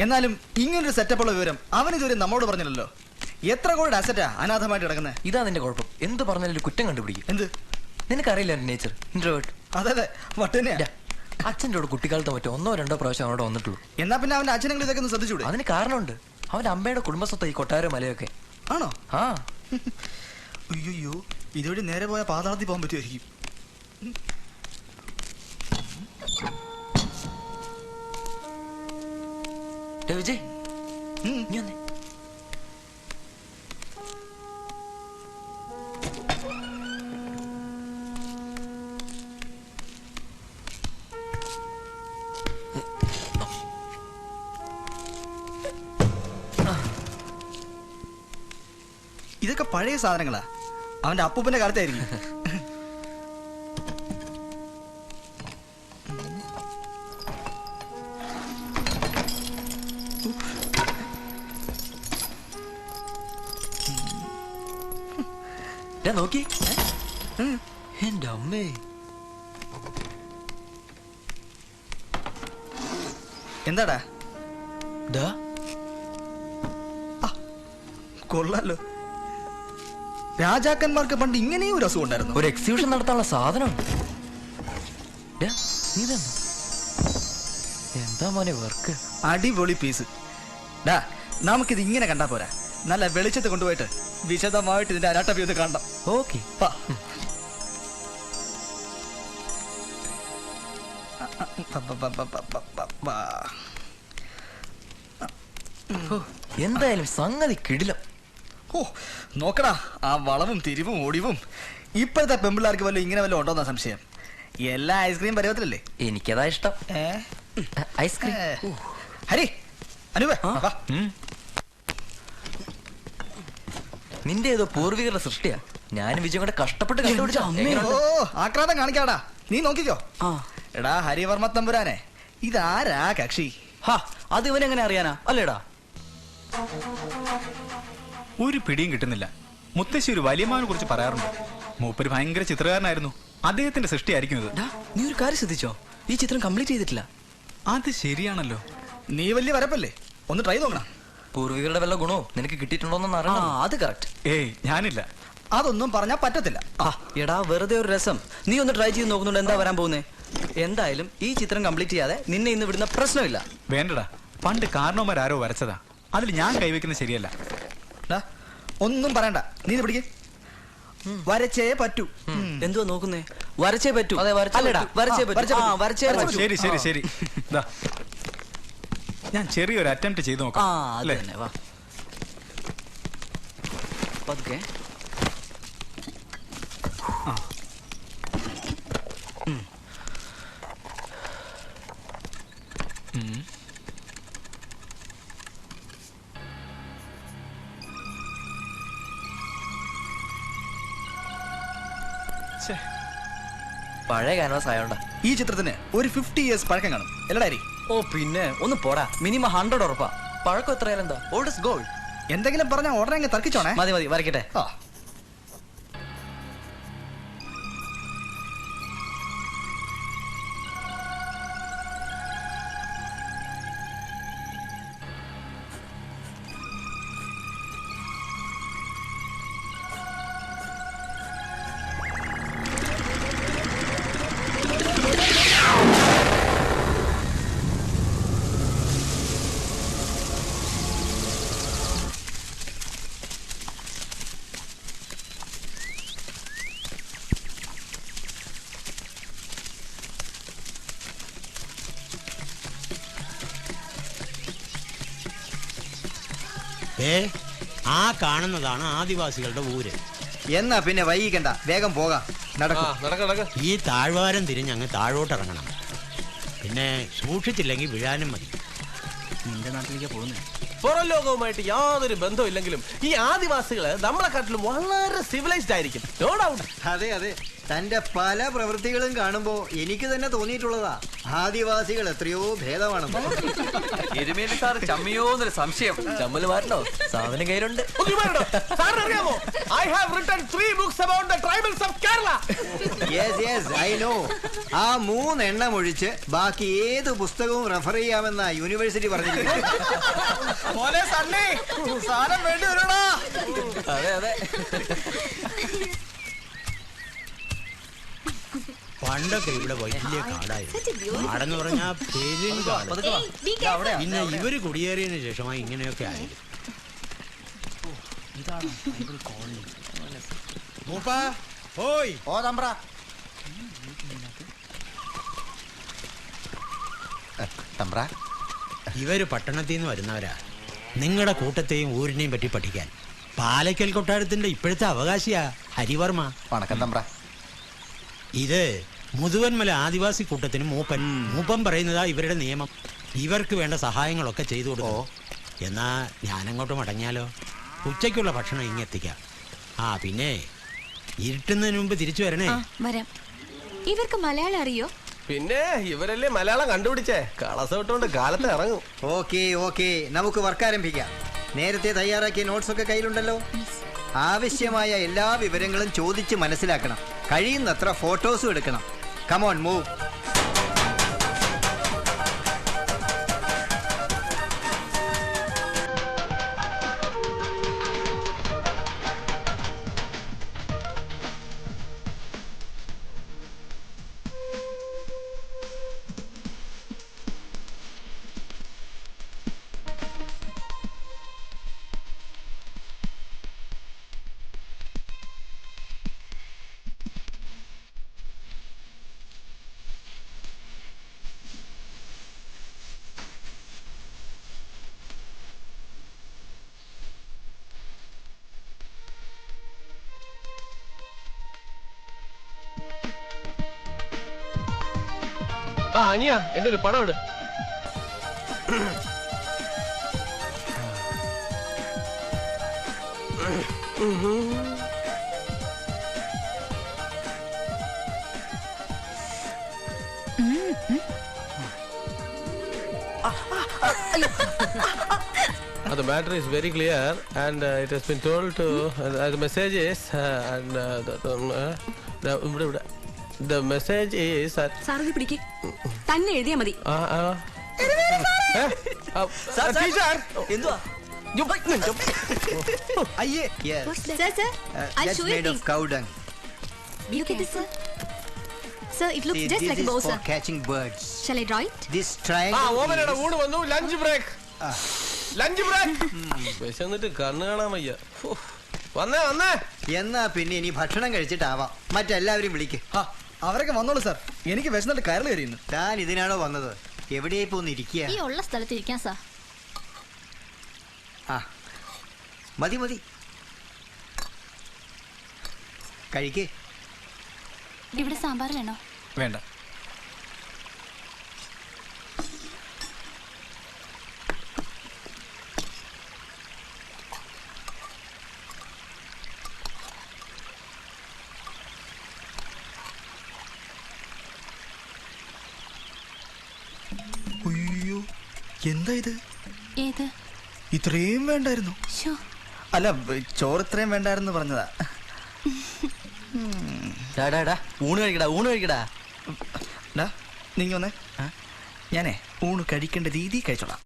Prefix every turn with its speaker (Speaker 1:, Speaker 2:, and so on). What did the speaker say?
Speaker 1: എന്നാലും ഇങ്ങനൊരു സെറ്റപ്പുള്ള വിവരം അവനിതുവരെ നമ്മളോട് പറഞ്ഞില്ലല്ലോ. എത്ര കോടി അസറ്റാ അനാഥമായിട്ട് കിടക്കുന്നത്.
Speaker 2: ഇതാ നിന്റെ കുഴപ്പം. എന്ത് പറഞ്ഞാലും കുറ്റം കണ്ടുപിടിക്കും.
Speaker 1: എന്ത്?
Speaker 2: നിനക്കറിയില്ല എന്റെ നേച്ചർ, ഇൻട്രോവേർട്ട്.
Speaker 1: അതെ അതെ, വട്ടനെയാ.
Speaker 2: അച്ഛൻ്റെ കൂടെ കുട്ടിക്കാലത്ത് മറ്റോ 1 or 2 പ്രാവശ്യം അവിടെ വന്നിട്ടുള്ളൂ.
Speaker 1: എന്നാ പിന്നെ അവന്റെ അച്ഛനെങ്കിലും ഇതൊക്കെ ഒന്ന് ശ്രദ്ധിച്ചൂടെ?
Speaker 2: അതിന് കാരണമുണ്ട്. അവന്റെ അമ്മയുടെ കുടുംബസ്വത്ത് ഈ കൊട്ടാരോ മലയൊക്കെ.
Speaker 1: ആണോ?
Speaker 2: ആ.
Speaker 1: അയ്യോ, ഇതുവഴി നേരെ പോയ പാതാളത്തിൽ പോകാൻ പറ്റുമായിരിക്കും.
Speaker 2: വിജയ്, നീ വന്നേ.
Speaker 1: ഇതൊക്കെ പഴയ സാധനങ്ങളാ. അവന്റെ അപ്പൂപ്പന്റെ കാലത്തായിരിക്കും.
Speaker 2: നോക്കി എന്റെ അമ്മേ.
Speaker 1: എന്താടാ? കൊള്ളാലോ. രാജാക്കന്മാർക്ക് പണ്ട് ഇങ്ങനെയും ഒരു അസുഖം ഉണ്ടായിരുന്നു.
Speaker 2: ഒരു എക്സിബിഷൻ നടത്താനുള്ള സാധനം. എന്താ മോനെ വർക്ക്?
Speaker 1: അടിപൊളി പീസ്. ഡാ, നമുക്കിത് ഇങ്ങനെ കണ്ടാ പോരാ. നല്ല വെളിച്ചത്ത് കൊണ്ടുപോയിട്ട് വിശദമായിട്ട് ഇതിന്റെ അനാട്ടമി ഒന്ന് കാണണം.
Speaker 2: ഓക്കെ. എന്തായാലും സംഗതി കിടിലം.
Speaker 1: ഓ നോക്കടാ, ആ വളവും തിരിവും ഒടിവും. ഇപ്പോഴത്തെ പെമ്പിള്ളാർക്ക് വല്ലതും ഇങ്ങനെ വല്ലതും ഉണ്ടോന്നാ സംശയം. എല്ലാ ഐസ്ക്രീം പരുവത്തിലല്ലേ?
Speaker 2: എനിക്കതാ ഇഷ്ടം. ഐസ്ക്രീം.
Speaker 1: ഹരി, അനുവേ,
Speaker 2: നിന്റെ ഏതോ പൂർവികരുടെ സൃഷ്ടിയാ. ഞാനും വിജയം കൂടെ കഷ്ടപ്പെട്ട് കണ്ടുപിടിച്ച.
Speaker 1: ഓ ആക്രാന്തം കാണിക്കാടാ, നീ നോക്കിക്കോ. എടാ ഹരിവർമ്മ തമ്പുരാനെ, ഇതാരാ കക്ഷി?
Speaker 2: അത് ഇവനെങ്ങനെ അറിയാനാ? അല്ലേടാ,
Speaker 3: ഒരു പിടിയും കിട്ടുന്നില്ല. മുത്തശ്ശി ഒരു വലിയമാനെ കുറിച്ച് പറയാറുണ്ട്. മൂപ്പര് ഭയങ്കര ചിത്രകാരനായിരുന്നു. അദ്ദേഹത്തിന്റെ സൃഷ്ടിയായിരിക്കും ഇത്.
Speaker 2: നീ ഒരു കാര്യം ശ്രദ്ധിച്ചോ? ഈ ചിത്രം കംപ്ലീറ്റ് ചെയ്തിട്ടില്ല.
Speaker 3: അത് ശരിയാണല്ലോ.
Speaker 1: നീ വലിയ വരപ്പല്ലേ, ഒന്ന് ട്രൈ നോക്കണം.
Speaker 2: പൂർവികരുടെ വല്ല ഗുണവും നിനക്ക് കിട്ടിയിട്ടുണ്ടോന്ന് അറിയണം. അത് കറക്റ്റ്.
Speaker 3: ഏയ് ഞാനില്ല.
Speaker 1: അതൊന്നും പറഞ്ഞാ പറ്റത്തില്ല.
Speaker 4: എടാ വെറുതെ ഒരു രസം. നീ ഒന്ന് ട്രൈ ചെയ്ത് നോക്കുന്നുണ്ട് എന്താ വരാൻ പോകുന്നേ. എന്തായാലും ഈ ചിത്രം കംപ്ലീറ്റ് ചെയ്യാതെ നിന്നെ ഇന്ന് വിടുന്ന പ്രശ്നമില്ല.
Speaker 3: വേണ്ടടാ, പണ്ട് കാരണവന്മാരാരോ വരച്ചതാ. അതിൽ ഞാൻ കൈവയ്ക്കുന്നത് ശരിയല്ല.
Speaker 1: ഒന്നും പറയണ്ട, നീ ഇത് പിടിക്കേ. വരച്ചേ പറ്റൂ.
Speaker 4: എന്തുവാ നോക്കുന്നേ? വരച്ചേ പറ്റൂ.
Speaker 2: അല്ലടാ,
Speaker 4: വരച്ചേ പറ്റൂ.
Speaker 3: ശരി ശരി ശരി. ഞാൻ ചെറിയൊരു അറ്റംപ്റ്റ് ചെയ്ത് നോക്കാം.
Speaker 4: വാ പതുക്കെ.
Speaker 2: പഴയ ക്യാൻവാസ് ആയോണ്ടാ.
Speaker 1: ഈ ചിത്രത്തിന് ഒരു 50 years പഴക്കം കാണും. എല്ലടാരി?
Speaker 4: ഓ പിന്നെ ഒന്ന് പോടാ. മിനിമം 100 ഉറപ്പാ.
Speaker 2: പഴക്കം എത്രയാലും എന്താ? Old is gold.
Speaker 1: എന്തെങ്കിലും പറഞ്ഞാൽ ഉടനെ അങ്ങ് തർക്കിച്ചോണേ.
Speaker 4: മതി മതി, വരയ്ക്കട്ടെ.
Speaker 5: ആ കാണുന്നതാണ് ആദിവാസികളുടെ ഊര്.
Speaker 1: എന്നാ പിന്നെ വൈകിക്കണ്ട, വേഗം പോകാം.
Speaker 5: ഈ താഴ്വാരം തിരിഞ്ഞ് അങ്ങ് താഴോട്ടിറങ്ങണം. പിന്നെ സൂക്ഷിച്ചില്ലെങ്കിൽ വീഴാനും മതി.
Speaker 1: നിന്റെ നാട്ടിലേക്ക് പോകുന്നേ.
Speaker 6: പുറം ലോകവുമായിട്ട് യാതൊരു ബന്ധവും ഇല്ലെങ്കിലും ഈ ആദിവാസികള് നമ്മളെക്കാട്ടിലും വളരെ സിവിലൈസ്ഡ് ആയിരിക്കും. No doubt.
Speaker 1: അതെ അതെ,
Speaker 7: തന്റെ പല പ്രവൃത്തികളും കാണുമ്പോ എനിക്ക് തന്നെ തോന്നിയിട്ടുള്ളതാ ആദിവാസികൾ എത്രയോ ഭേദമാണെന്ന്.
Speaker 2: എരുമേലി സാർ ചമ്മിയോന്നൊരു സംശയം. ചമ്മല് മാറ്റണോ? സാധനം കയ്യിലുണ്ട്.
Speaker 6: സാറിന് അറിയാമോ? I have written 3 books about the tribals of Kerala.
Speaker 7: Yes, yes, I know. ആ 3 എണ്ണം ഒഴിച്ച് ബാക്കി ഏത് പുസ്തകവും റെഫർ ചെയ്യാമെന്നാ യൂണിവേഴ്സിറ്റി പറഞ്ഞിരിക്കുന്നത്.
Speaker 1: മോനെ സണ്ണി, സാധനം വേണ്ടി വരണോ?
Speaker 2: അതെ അതെ.
Speaker 5: പണ്ടൊക്കെ ഇവിടെ വലിയ കാടായിരുന്നു. കാടെന്ന് പറഞ്ഞാ പെരുങ്കാട്. പിന്നെ ഇവര് കുടിയേറിയതിനു ശേഷമായി ഇങ്ങനെയൊക്കെ ആയത്. മൂപ്പാ, ഓയ്.
Speaker 1: ഓ തമ്പ്ര.
Speaker 7: തമ്പ്ര,
Speaker 5: ഇവര് പട്ടണത്തിൽ നിന്ന് വരുന്നവരാ. നിങ്ങളുടെ കൂട്ടത്തെയും ഊരിനെയും പറ്റി പഠിക്കാൻ. പാലക്കൽ കൊട്ടാരത്തിന്റെ ഇപ്പോഴത്തെ അവകാശിയാ ഹരിവർമ്മ.
Speaker 7: വണക്കം തമ്പ്ര.
Speaker 5: ഇത് മുതുവന്മല ആദിവാസി കൂട്ടത്തിന് മൂപ്പൻ പറയുന്നതാ ഇവരുടെ നിയമം. ഇവർക്ക് വേണ്ട സഹായങ്ങളൊക്കെ ചെയ്തു കൊടുക്കും. എന്നാ ഞാനങ്ങോട്ട് മടങ്ങിയാലോ? ഉച്ചയ്ക്കുള്ള ഭക്ഷണം ഇങ്ങെത്തിക്കാം. ആ പിന്നെ ഇരുട്ടുന്നതിന് മുമ്പ് തിരിച്ചു വരണേ.
Speaker 8: വരാം. ഇവർക്ക് മലയാളം അറിയോ?
Speaker 6: പിന്നെ ഇവരല്ലേ മലയാളം കണ്ടുപിടിച്ചേ. കളസ വിട്ടുകൊണ്ട് കാലത്ത് ഇറങ്ങും.
Speaker 7: ഓക്കെ ഓക്കെ, നമുക്ക് വർക്ക് ആരംഭിക്കാം. നേരത്തെ തയ്യാറാക്കിയ നോട്ട്സ് ഒക്കെ കയ്യിലുണ്ടല്ലോ. ആവശ്യമായ എല്ലാ വിവരങ്ങളും ചോദിച്ച് മനസ്സിലാക്കണം. കഴിയുന്നത്ര ഫോട്ടോസും എടുക്കണം. Come on move.
Speaker 6: ആ അനിയ എന്റെ ഒരു പടം ഇട്. The matter is very clear and it has been told to the message is and the message is that
Speaker 8: സാറിന് പിടിക്ക്. തന്നെ എഴുതിയാ മതി.
Speaker 6: teacher
Speaker 2: എന്തുവാ?
Speaker 7: അയ്യേ, yes.
Speaker 8: Sir, sir, I'll
Speaker 7: That's
Speaker 8: show you
Speaker 7: made of
Speaker 8: things.
Speaker 7: cow dung.
Speaker 8: Look at this, sir. Sir, it looks
Speaker 7: See,
Speaker 8: just
Speaker 7: this
Speaker 8: like a
Speaker 7: is
Speaker 8: bow,
Speaker 7: for
Speaker 8: sir.
Speaker 7: catching birds.
Speaker 8: Shall I draw it?
Speaker 7: This
Speaker 6: ആ
Speaker 7: triangle
Speaker 6: ഓമനയുടെ
Speaker 7: is-
Speaker 6: ഊണ് വന്നു. Lunch break. Lunch break. വിശന്നിട്ട് കണ്ണ് കാണാൻ വയ്യ. വന്നേ വന്നേ.
Speaker 7: എന്നാ പിന്നെ ഇനി ഭക്ഷണം കഴിച്ചിട്ടാവാം. മറ്റെല്ലാവരും വിളിക്ക്.
Speaker 1: അവരൊക്കെ വന്നോളൂ സാർ. എനിക്ക് വിശന്നിട്ട് കയറി കയറിയുന്നു.
Speaker 7: താൻ ഇതിനാണോ വന്നത്? എവിടെയായി പോന്ന് ഇരിക്കുക?
Speaker 8: ഈ ഉള്ള സ്ഥലത്ത് ഇരിക്കാം, സാർ.
Speaker 7: ആ മതി മതി, കഴിക്കേ.
Speaker 8: ഇവിടെ സാമ്പാർ വേണോ?
Speaker 3: വേണ്ട.
Speaker 1: അയ്യോ, എന്താ ഇത്?
Speaker 8: ഏത്?
Speaker 1: ഇത്രയും വേണ്ടായിരുന്നു.
Speaker 8: ശോ.
Speaker 1: അല്ല, ചോറ് ഇത്രയും വേണ്ടായിരുന്നു പറഞ്ഞതാ.
Speaker 2: ഊണ് കഴിക്കടാ, ഊണ് കഴിക്കടാ.
Speaker 1: നീ വന്നേ. ഞാനേ ഊണ് കഴിക്കേണ്ട രീതി കഴിച്ചോളാം.